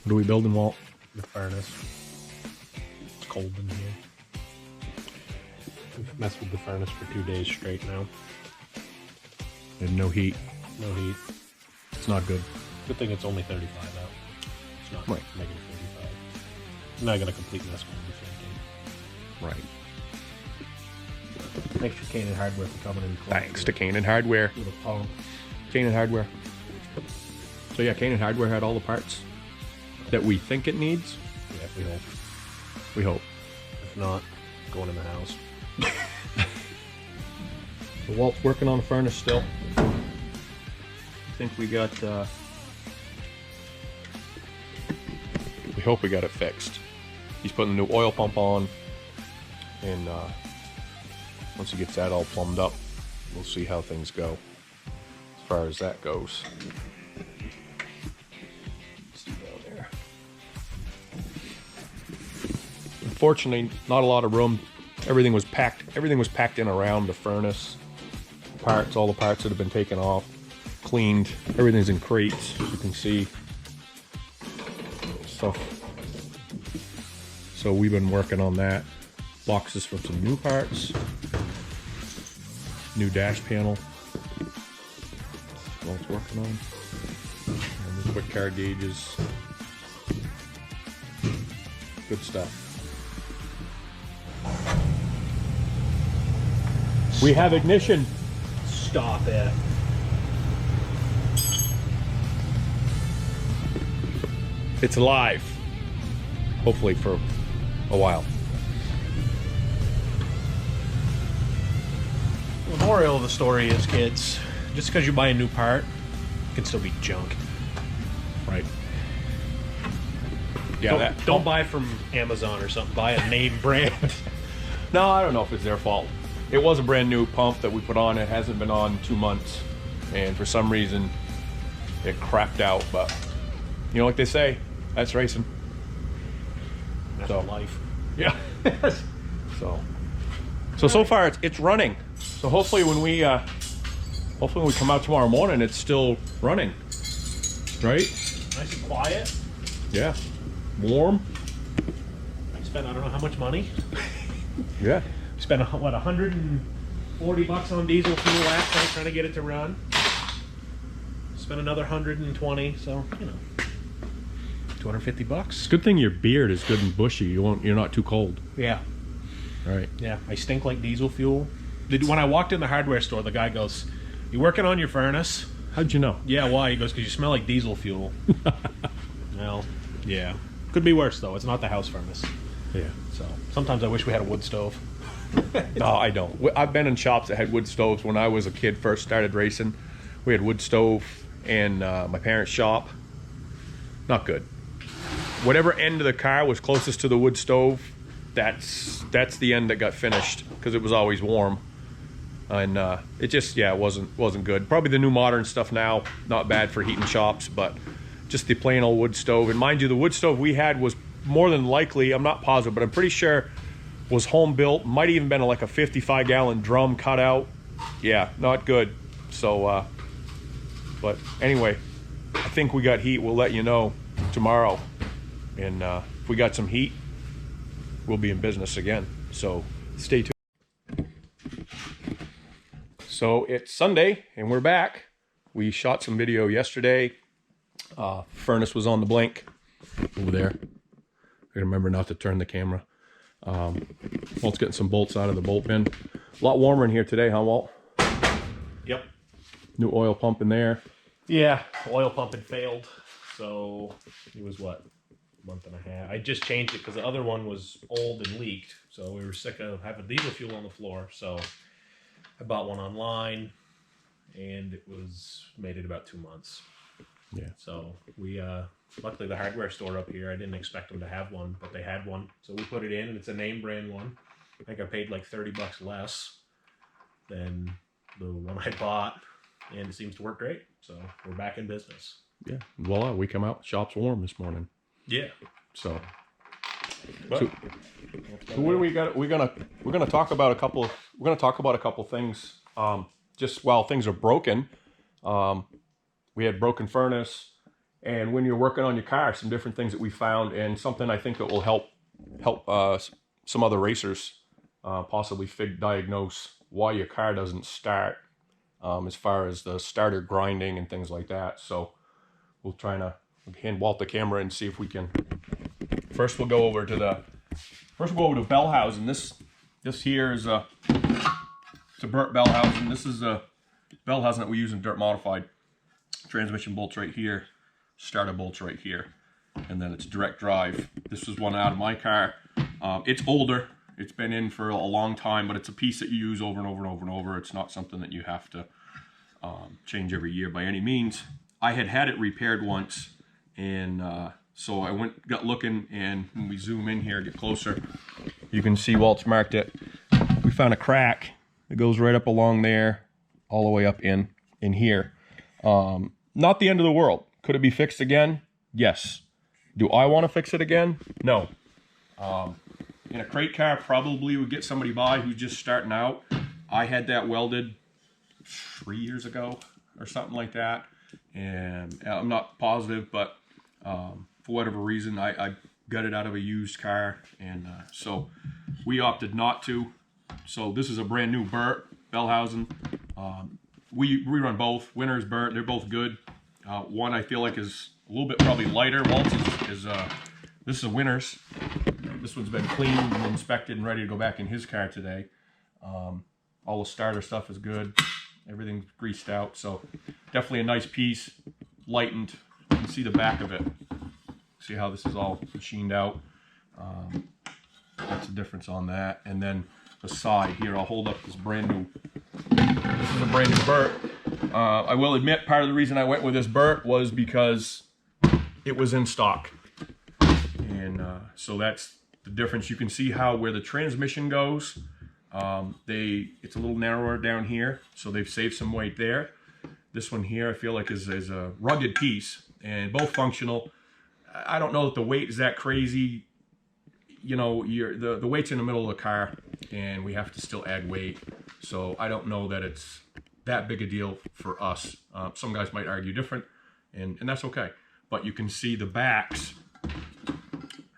What are we building, Walt? The furnace. It's cold in here. We've messed with the furnace for 2 days straight now. And no heat. No heat. It's not good. Good thing it's only 35 out. It's not Right. negative 45. I'm not going to complete this one. Right. Thanks for Canaan Hardware for coming in. Thanks to Canaan Hardware. Little pump. Canaan Hardware. So yeah, Canaan Hardware had all the parts that we think it needs. Yeah, we hope. We hope. If not, going in the house. So Walt's working on the furnace still. I think we got, we hope we got it fixed. He's putting the new oil pump on, and once he gets that all plumbed up, we'll see how things go as far as that goes. See down there. Unfortunately, not a lot of room. Everything was packed in around the furnace. Parts, all the parts that have been taken off, cleaned. Everything's in crates, you can see. So we've been working on that. Boxes for some new parts. New dash panel. That's what it's working on. And the quick car gauges. Good stuff. We have ignition. Stop it. It's alive. Hopefully for a while. The moral of the story is, kids, just because you buy a new part, it can still be junk. Right. Yeah. Don't buy from Amazon or something. Buy a name brand. No, I don't know if it's their fault. It was a brand new pump that we put on. It hasn't been on 2 months, and for some reason it crapped out. But you know, like they say, that's racing. That's life. Yeah. So far it's running. So hopefully when we come out tomorrow morning, it's still running. Right? Nice and quiet. Yeah. Warm. I spent I don't know how much money. Yeah. Spent what, $140 on diesel fuel last night trying to get it to run. Spent another 120, so you know, $250. It's a good thing your beard is good and bushy. You're not too cold. Yeah. Right. Yeah. I stink like diesel fuel. When I walked in the hardware store, the guy goes, "You working on your furnace?" How'd you know? Yeah. Why? He goes, "Because you smell like diesel fuel." Well, yeah. Could be worse though. It's not the house furnace. Yeah. So sometimes I wish we had a wood stove. No, I don't. I've been in shops that had wood stoves when I was a kid, first started racing. We had wood stove in my parents' shop. Not good. Whatever end of the car was closest to the wood stove, that's the end that got finished because it was always warm. And it just, yeah, it wasn't good. Probably the new modern stuff now, not bad for heating shops, but just the plain old wood stove. And mind you, the wood stove we had was more than likely, I'm not positive, but I'm pretty sure was home built. Might even been like a 55-gallon drum cut out. Yeah, not good. So, but anyway, I think we got heat. We'll let you know tomorrow. And if we got some heat, we'll be in business again. So stay tuned. So it's Sunday and we're back. We shot some video yesterday. Furnace was on the blink over there. I remember not to turn the camera. Walt's getting some bolts out of the bolt bin. A lot warmer in here today, huh, Walt? Yep. New oil pump in there. Yeah, oil pump had failed. So it was what, a month and a half. I just changed it because the other one was old and leaked. So we were sick of having diesel fuel on the floor. So I bought one online and it was made it about 2 months. Yeah. So we, luckily the hardware store up here, I didn't expect them to have one, but they had one. So we put it in and it's a name brand one. I think I paid like $30 less than the one I bought and it seems to work great. So we're back in business. Yeah. Voila, we come out, shop's warm this morning. Yeah. So, But, so what do we got? We're gonna talk about a couple things. Just while things are broken, we had broken furnace, and when you're working on your car, some different things that we found, and something I think that will help some other racers possibly diagnose why your car doesn't start, as far as the starter grinding and things like that. So we'll try to hand Walt the camera and see if we can. First we'll go over to Bellhausen. This here is it's a Burt Bellhausen. This is a Bellhausen that we use in dirt modified. Transmission bolts right here, starter bolts right here, and then it's direct drive. This is one out of my car. It's older. It's been in for a long time, but it's a piece that you use over and over and over and over. It's not something that you have to change every year by any means. I had it repaired once, and so I got looking, and when we zoom in here, get closer, you can see Walt's marked it. We found a crack that goes right up along there, all the way up in here. Not the end of the world. Could it be fixed again? Yes. Do I want to fix it again? No. In a crate car, probably would get somebody by who's just starting out. I had that welded 3 years ago or something like that, and I'm not positive, but for whatever reason, I got it out of a used car, and so we opted not to. So this is a brand new Burt Bellhausen. We run both, Winners, Burt. They're both good. One I feel like is a little bit probably lighter. Walt's is this is a Winners. This one's been cleaned and inspected and ready to go back in his car today. All the starter stuff is good. Everything's greased out. So definitely a nice piece, lightened. You can see the back of it. See how this is all machined out. That's the difference on that. And then the side here, I'll hold up this brand new. This is a brand new Burt. I will admit, part of the reason I went with this Burt was because it was in stock. And so that's the difference. You can see how where the transmission goes, it's a little narrower down here, so they've saved some weight there. This one here I feel like is a rugged piece, and both functional. I don't know that the weight is that crazy. You know, the weight's in the middle of the car, and we have to still add weight. So I don't know that it's that big a deal for us. Some guys might argue different, and that's okay. But you can see the backs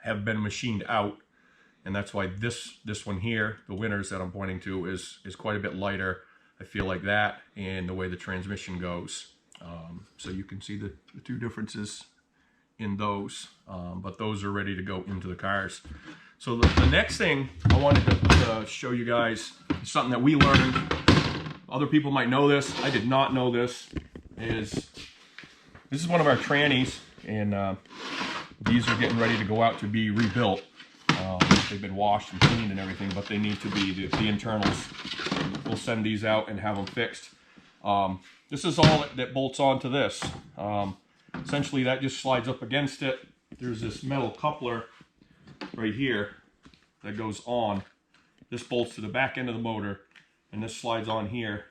have been machined out, and that's why this one here, the Winners that I'm pointing to, is quite a bit lighter. I feel like that, and the way the transmission goes. So you can see the two differences in those, but those are ready to go into the cars. So the next thing I wanted to show you guys is something that we learned. Other people might know this. I did not know this. This is one of our trannies, and these are getting ready to go out to be rebuilt. They've been washed and cleaned and everything, but they need to be the internals. We'll send these out and have them fixed. This is all that bolts onto this. Essentially, that just slides up against it. There's this metal coupler right here that goes on. This bolts to the back end of the motor, and this slides on here.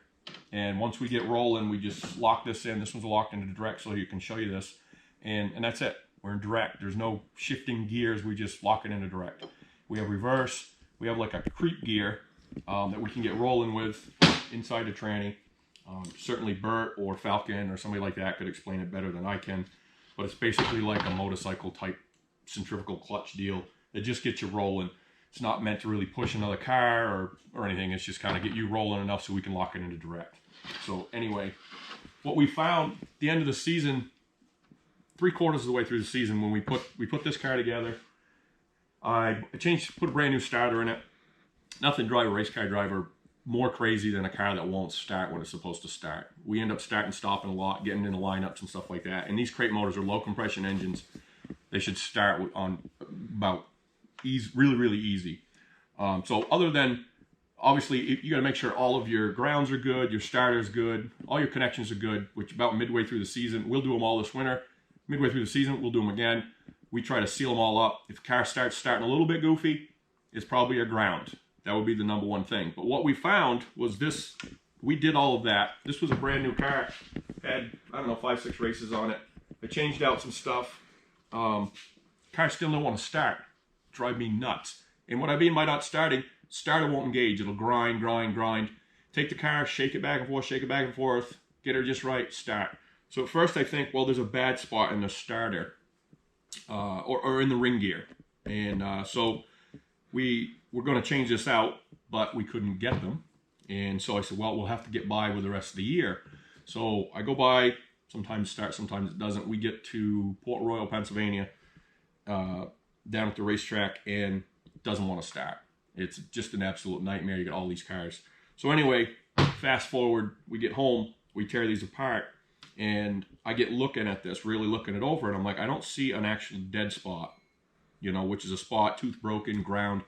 And once we get rolling, we just lock this in. This one's locked into direct, so you can show you this. And that's it. We're in direct. There's no shifting gears. We just lock it into direct. We have reverse. We have like a creep gear that we can get rolling with inside the tranny. Certainly Burt or Falcon or somebody like that could explain it better than I can. But it's basically like a motorcycle type centrifugal clutch deal that just gets you rolling. It's not meant to really push another car or anything. It's just kind of get you rolling enough so we can lock it into direct. So anyway, what we found at the end of the season, 3/4 of the way through the season, when we put this car together, I put a brand new starter in it. Nothing drive a race car driver more crazy than a car that won't start when it's supposed to start. We end up starting, stopping a lot, getting into lineups and stuff like that. And these crate motors are low compression engines. They should start on about really, really easy. So other than, obviously, you got to make sure all of your grounds are good, your starter's good, all your connections are good, which about midway through the season, we'll do them all this winter. Midway through the season, we'll do them again. We try to seal them all up. If the car starting a little bit goofy, it's probably a ground. That would be the number one thing. But what we found was this. We did all of that. This was a brand new car. Had, I don't know, 5, 6 races on it. I changed out some stuff. Car still don't want to start. Drive me nuts. And what I mean by not starting, starter won't engage. It'll grind, grind, grind. Take the car, shake it back and forth, shake it back and forth. Get her just right, start. So at first I think, well, there's a bad spot in the starter or in the ring gear. And so we were going to change this out, but we couldn't get them. And so I said, well, we'll have to get by with the rest of the year. So I go by, sometimes it starts, sometimes it doesn't. We get to Port Royal, Pennsylvania, down at the racetrack, and it doesn't want to start. It's just an absolute nightmare. You got all these cars. So anyway, fast forward, we get home, we tear these apart, and I get looking at this, really looking it over, and I'm like, I don't see an actual dead spot, you know, which is a spot, tooth broken, ground.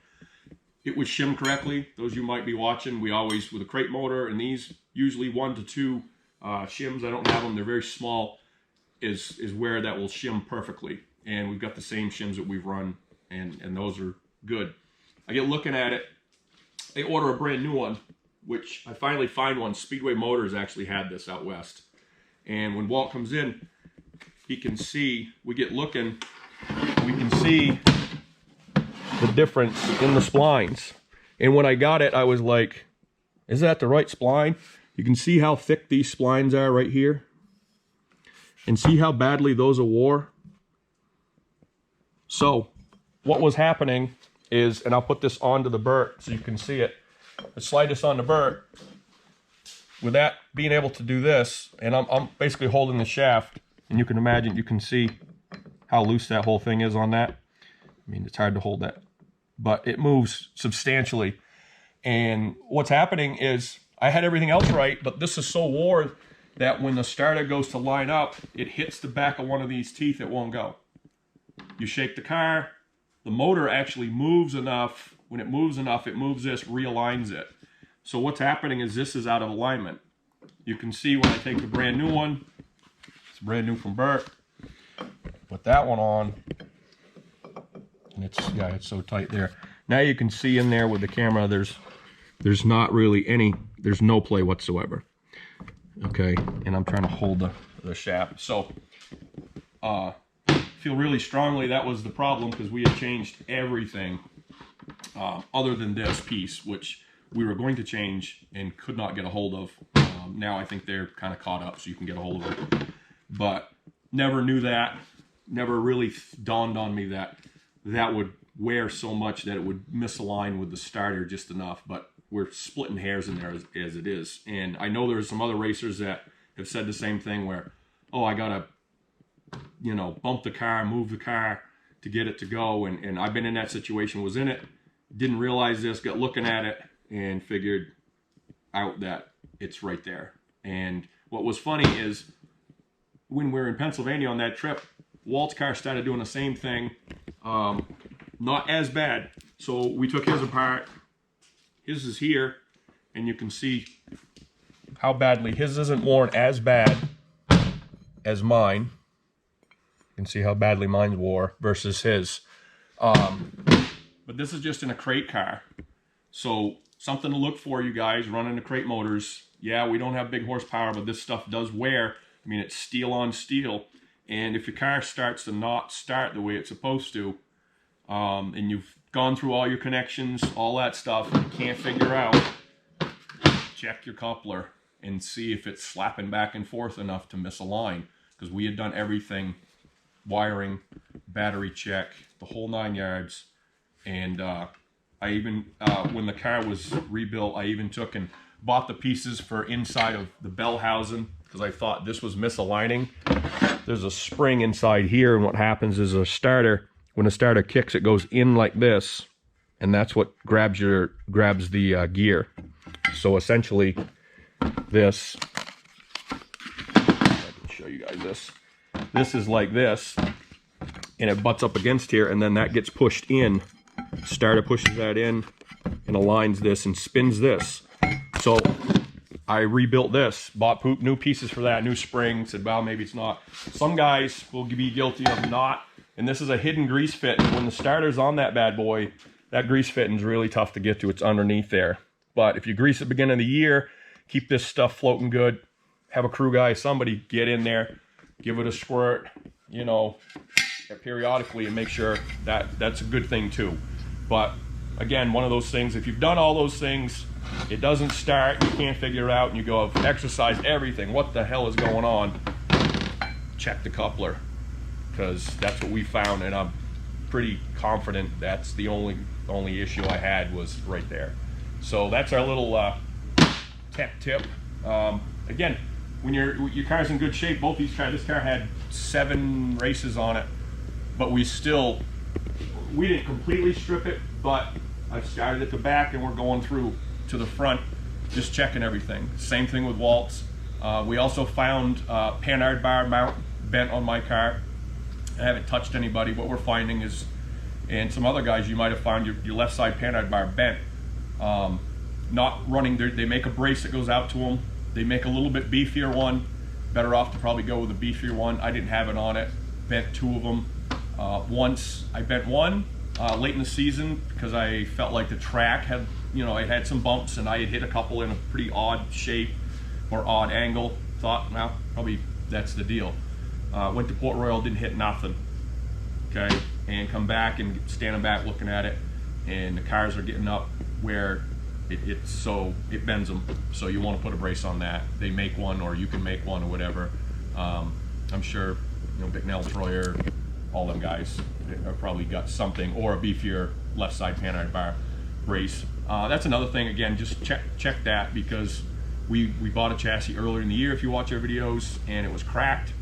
It was shimmed correctly. Those you might be watching, we always, with a crate motor, and these usually 1 to 2 shims, I don't have them, they're very small, is where that will shim perfectly. And we've got the same shims that we've run, and those are good. I get looking at it, I order a brand new one, which I finally find one. Speedway Motors actually had this out west. And when Walt comes in, he can see, we get looking, we can see the difference in the splines. And when I got it, I was like, is that the right spline? You can see how thick these splines are right here. And see how badly those are wore. So what was happening is, and I'll put this onto the Burt so you can see it. I slide this on the Burt. With that being able to do this, and I'm basically holding the shaft, and you can imagine, you can see how loose that whole thing is on that. I mean, it's hard to hold that, but it moves substantially. And what's happening is, I had everything else right, but this is so worn that when the starter goes to line up, it hits the back of one of these teeth, it won't go. You shake the car, the motor actually moves enough. When it moves enough, it moves this, realigns it. So what's happening is this is out of alignment. You can see when I take the brand new one, it's brand new from Burt, put that one on, and it's so tight there. Now you can see in there with the camera, there's not really any, there's no play whatsoever. Okay, and I'm trying to hold the shaft. So, feel really strongly that was the problem, because we had changed everything other than this piece, which we were going to change and could not get a hold of. Now I think they're kind of caught up, so you can get a hold of it. But never knew that. Never really dawned on me that that would wear so much that it would misalign with the starter just enough. But we're splitting hairs in there as it is. And I know there's some other racers that have said the same thing where, oh, I gotta, you know, bump the car, move the car to get it to go. And I've been in that situation, was in it, didn't realize this, got looking at it, and figured out that it's right there. And what was funny is when we were in Pennsylvania on that trip, Walt's car started doing the same thing. Not as bad. So we took his apart. His is here, and you can see how badly his isn't worn as bad as mine. You can see how badly mine's wore versus his. But this is just in a crate car. So something to look for, you guys, running the crate motors. Yeah, we don't have big horsepower, but this stuff does wear. I mean, it's steel on steel. And if your car starts to not start the way it's supposed to, and you've gone through all your connections, all that stuff, and you can't figure out, check your coupler and see if it's slapping back and forth enough to misalign. Because we had done everything, wiring, battery check, the whole 9 yards. And I even, when the car was rebuilt, I even took and bought the pieces for inside of the bell housing, because I thought this was misaligning. There's a spring inside here, and what happens is a starter, when a starter kicks, it goes in like this, and that's what grabs the gear. So essentially, this, I can show you guys this. This is like this, and it butts up against here, and then that gets pushed in. Starter pushes that in and aligns this and spins this. So I rebuilt this, bought new pieces for that, new spring, said, well, maybe it's not. Some guys will be guilty of not, and this is a hidden grease fit. When the starter's on that bad boy, that grease fitting's really tough to get to. It's underneath there. But if you grease at the beginning of the year, keep this stuff floating good, have a crew guy, somebody get in there, give it a squirt, you know, periodically, and make sure that that's a good thing too. But again, one of those things, if you've done all those things, it doesn't start, you can't figure it out, and you go, I've exercised everything, what the hell is going on? check the coupler, because that's what we found, and I'm pretty confident that's the only issue I had was right there. So that's our little tech tip. Again, when your car's in good shape, both these cars, this car had 7 races on it, but we didn't completely strip it, but I've started at the back and we're going through to the front, just checking everything. Same thing with Waltz. We also found Panhard bar mount bent on my car. I haven't touched anybody. What we're finding is, and some other guys, you might have found your left side Panhard bar bent. Not running, they make a brace that goes out to them. They make a little bit beefier one. Better off to probably go with a beefier one. I didn't have it on it. Bent 2 of them. Once I bent one late in the season because I felt like the track had, it had some bumps, and I had hit a couple in a pretty odd shape or odd angle. Thought, well, probably that's the deal. Went to Port Royal, didn't hit nothing. Okay, and come back and standing back looking at it, and the cars are getting up where it bends them. So you want to put a brace on that. They make one, or you can make one, or whatever. I'm sure Bicknell, Troyer, all them guys have probably got something, or a beefier left side Panhard bar brace. That's another thing. Again, just check that, because we bought a chassis earlier in the year, if you watch our videos, and it was cracked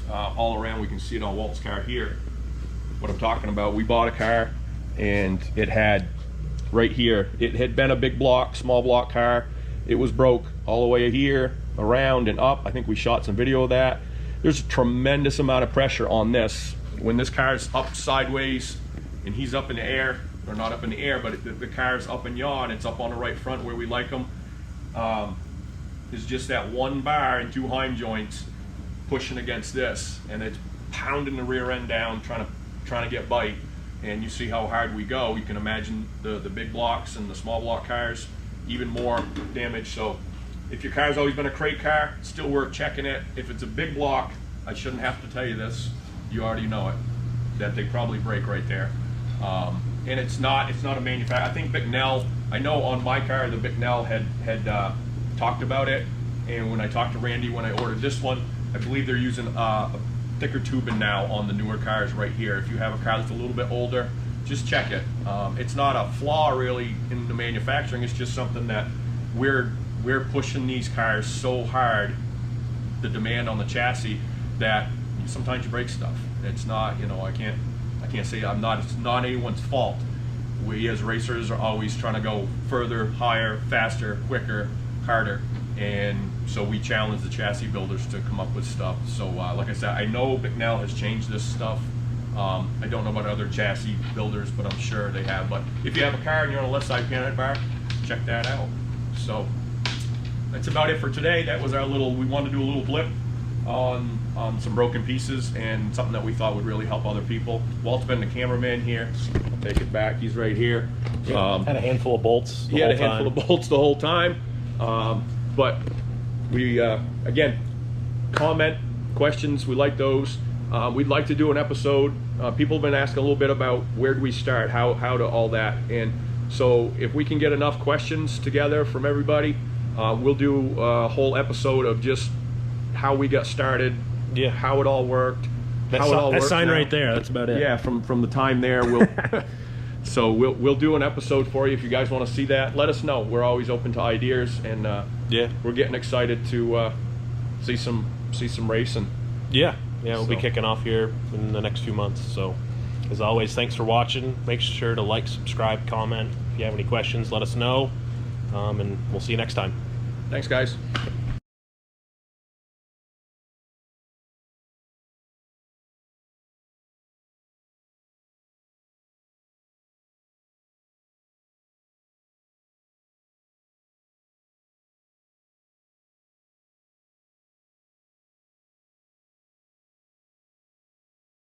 all around. We can see it on Walt's car here. What I'm talking about, we bought a car and it had right here, it had been a big block, small block car. It was broke all the way here, around and up. I think we shot some video of that. There's a tremendous amount of pressure on this. When this car's up sideways and he's up in the air, or not up in the air, but the car's up in yaw and it's up on the right front where we like them, is just that one bar and 2 hind joints pushing against this, and it's pounding the rear end down, trying to get bite. And you see how hard we go. You can imagine the big blocks and the small block cars, even more damage. So if your car's always been a crate car, it's still worth checking it. If it's a big block, I shouldn't have to tell you this, you already know it, that they probably break right there. And it's not a manufacturer. I think Bicknell, I know on my car, the Bicknell had talked about it, and when I talked to Randy when I ordered this one, I believe they're using a thicker tubing now on the newer cars right here. If you have a car that's a little bit older, just check it. It's not a flaw really in the manufacturing, it's just something that we're pushing these cars so hard, the demand on the chassis, that sometimes you break stuff. It's not, I can't say it's not anyone's fault. We as racers are always trying to go further, higher, faster, quicker, harder, and so we challenge the chassis builders to come up with stuff. So like I said, I know Bicknell has changed this stuff. I don't know about other chassis builders, but I'm sure they have. But if you have a car and you're on a left side Panhard bar, check that out. So that's about it for today. That was we wanted to do a little blip on some broken pieces and something that we thought would really help other people. Walt's been the cameraman here. I'll take it back, he's right here. Had a handful of bolts He had a handful of bolts the whole time. But we, again, comment, questions, we like those. We'd like to do an episode. People have been asking a little bit about where do we start, how to all that. And so if we can get enough questions together from everybody, we'll do a whole episode of just how we got started, how it all worked. That sign right there, that's about it. Yeah, from the time there, so we'll do an episode for you. If you guys want to see that, let us know. We're always open to ideas, and we're getting excited to see some racing. We'll be kicking off here in the next few months. So as always, thanks for watching. Make sure to like, subscribe, comment. If you have any questions, let us know, and we'll see you next time. Thanks, guys.